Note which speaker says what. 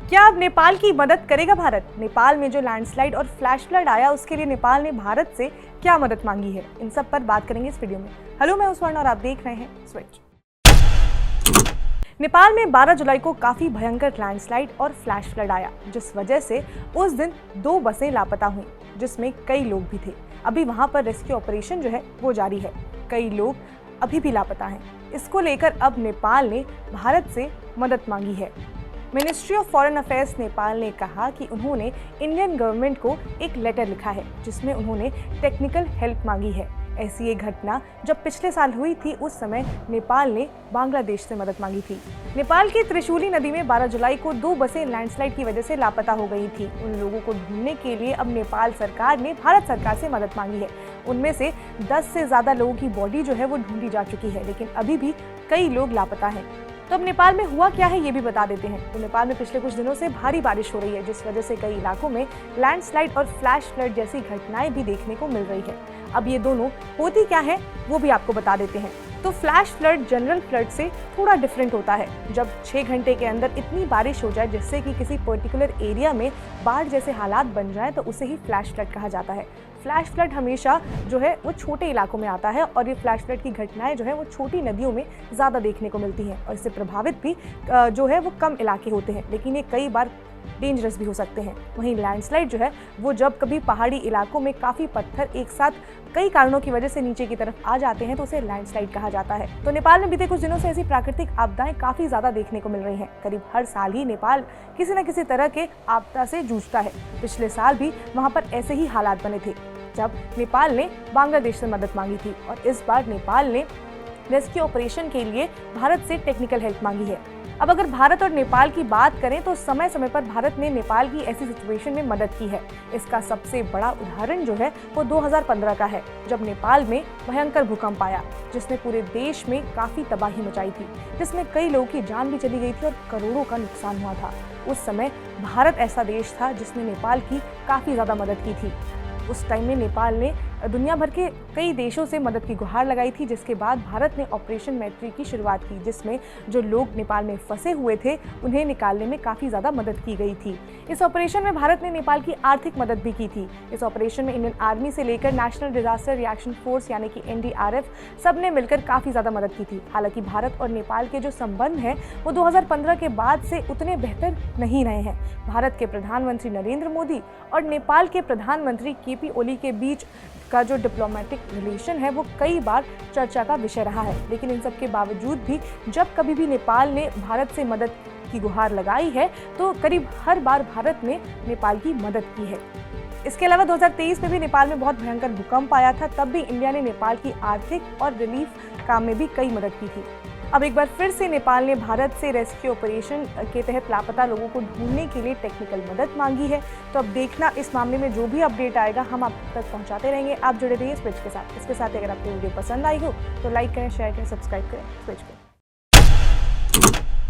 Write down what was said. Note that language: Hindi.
Speaker 1: क्या अब नेपाल की मदद करेगा भारत? नेपाल में जो लैंडस्लाइड और फ्लैश फ्लड आया उसके लिए नेपाल ने भारत से क्या मदद मांगी है, इन सब पर बात करेंगे इस वीडियो में। हेलो, मैं हूं स्वर्ण और आप देख रहे हैं स्विच। नेपाल में 12 जुलाई को काफी भयंकर लैंडस्लाइड और फ्लैश फ्लड आया, जिस वजह से उस दिन 2 बसें लापता हुई, जिसमें कई लोग भी थे। अभी वहां पर रेस्क्यू ऑपरेशन जो है वो जारी है। कई लोग अभी भी लापता हैं। इसको लेकर अब नेपाल ने भारत से मदद मांगी है। Ministry of foreign affairs Nepal ने कहा कि उन्होंने इंडियन गवर्नमेंट को एक लेटर लिखा है, जिसमें उन्होंने टेक्निकल हेल्प मांगी है। ऐसी एक घटना जब पिछले साल हुई थी, उस समय नेपाल ने बांग्लादेश से मदद मांगी थी। नेपाल की त्रिशूली नदी में 12 जुलाई को 2 बसें लैंडस्लाइड की वजह से लापता हो गई थी। उन लोगों को ढूंढने के लिए अब नेपाल सरकार ने भारत सरकार से मदद मांगी है। उनमें से 10 से ज्यादा लोगों की बॉडी जो है वो ढूंढी जा चुकी है, लेकिन अभी भी कई लोग लापता हैं। तो अब नेपाल में हुआ क्या है ये भी बता देते हैं। तो नेपाल में पिछले कुछ दिनों से भारी बारिश हो रही है, जिस वजह से कई इलाकों में लैंडस्लाइड और फ्लैश फ्लड जैसी घटनाएं भी देखने को मिल रही है। अब ये दोनों होती क्या है वो भी आपको बता देते हैं। तो फ्लैश फ्लड जनरल फ्लड से थोड़ा डिफरेंट होता है। जब 6 घंटे के अंदर इतनी बारिश हो जाए जिससे कि किसी पर्टिकुलर एरिया में बाढ़ जैसे हालात बन जाए, तो उसे ही फ्लैश फ्लड कहा जाता है। फ्लैश फ्लड हमेशा जो है वो छोटे इलाकों में आता है, और ये फ्लैश फ्लड की घटनाएं जो है वो छोटी नदियों में ज़्यादा देखने को मिलती हैं, और इससे प्रभावित भी जो है वो कम इलाके होते हैं, लेकिन ये कई बार डेंजरस भी हो सकते हैं। वहीं लैंडस्लाइड जो है वो जब कभी पहाड़ी इलाकों में काफ़ी पत्थर एक साथ कई कारणों की वजह से नीचे की तरफ आ जाते हैं, तो उसे लैंडस्लाइड कहा जाता है। तो नेपाल में बीते कुछ दिनों से ऐसी प्राकृतिक आपदाएं काफ़ी ज़्यादा देखने को मिल रही हैं। करीब हर साल ही नेपाल किसी न किसी तरह के आपदा से जूझता है। पिछले साल भी वहाँ पर ऐसे ही हालात बने थे, जब नेपाल ने बांग्लादेश से मदद मांगी थी, और इस बार नेपाल ने रेस्क्यू ऑपरेशन के लिए भारत से टेक्निकल हेल्प मांगी है। अब अगर भारत और नेपाल की बात करें तो समय समय पर भारत ने नेपाल की ऐसी सिचुएशन में मदद की है। इसका सबसे बड़ा उदाहरण जो है वो 2015 का है, जब नेपाल में भयंकर भूकंप आया, जिसने पूरे देश में काफ़ी तबाही मचाई थी, जिसमें कई लोगों की जान भी चली गई थी और करोड़ों का नुकसान हुआ था। उस समय भारत ऐसा देश था जिसने नेपाल की काफ़ी ज़्यादा मदद की थी। उस टाइम में नेपाल ने दुनिया भर के कई देशों से मदद की गुहार लगाई थी, जिसके बाद भारत ने ऑपरेशन मैत्री की शुरुआत की, जिसमें जो लोग नेपाल में फंसे हुए थे उन्हें निकालने में काफ़ी ज़्यादा मदद की गई थी। इस ऑपरेशन में भारत ने नेपाल की आर्थिक मदद भी की थी। इस ऑपरेशन में इंडियन आर्मी से लेकर नेशनल डिजास्टर रिएक्शन फोर्स यानी कि NDRF सब ने मिलकर काफ़ी ज़्यादा मदद की थी। हालांकि भारत और नेपाल के जो संबंध हैं वो 2015 के बाद से उतने बेहतर नहीं रहे हैं। भारत के प्रधानमंत्री नरेंद्र मोदी और नेपाल के प्रधानमंत्री KP ओली के बीच का जो डिप्लोमेटिक रिलेशन है वो कई बार चर्चा का विषय रहा है। लेकिन इन सब के बावजूद भी जब कभी भी नेपाल ने भारत से मदद की गुहार लगाई है, तो करीब हर बार भारत ने नेपाल की मदद की है। इसके अलावा 2023 में भी नेपाल में बहुत भयंकर भूकंप आया था, तब भी इंडिया ने नेपाल की आर्थिक और रिलीफ काम में भी कई मदद की थी। अब एक बार फिर से नेपाल ने भारत से रेस्क्यू ऑपरेशन के तहत लापता लोगों को ढूंढने के लिए टेक्निकल मदद मांगी है। तो अब देखना इस मामले में जो भी अपडेट आएगा हम आप तक पहुंचाते रहेंगे। आप जुड़े रहिए स्विच के साथ। इसके साथ अगर आपको वीडियो पसंद आई हो तो लाइक करें, शेयर करें, सब्सक्राइब करें स्विच को।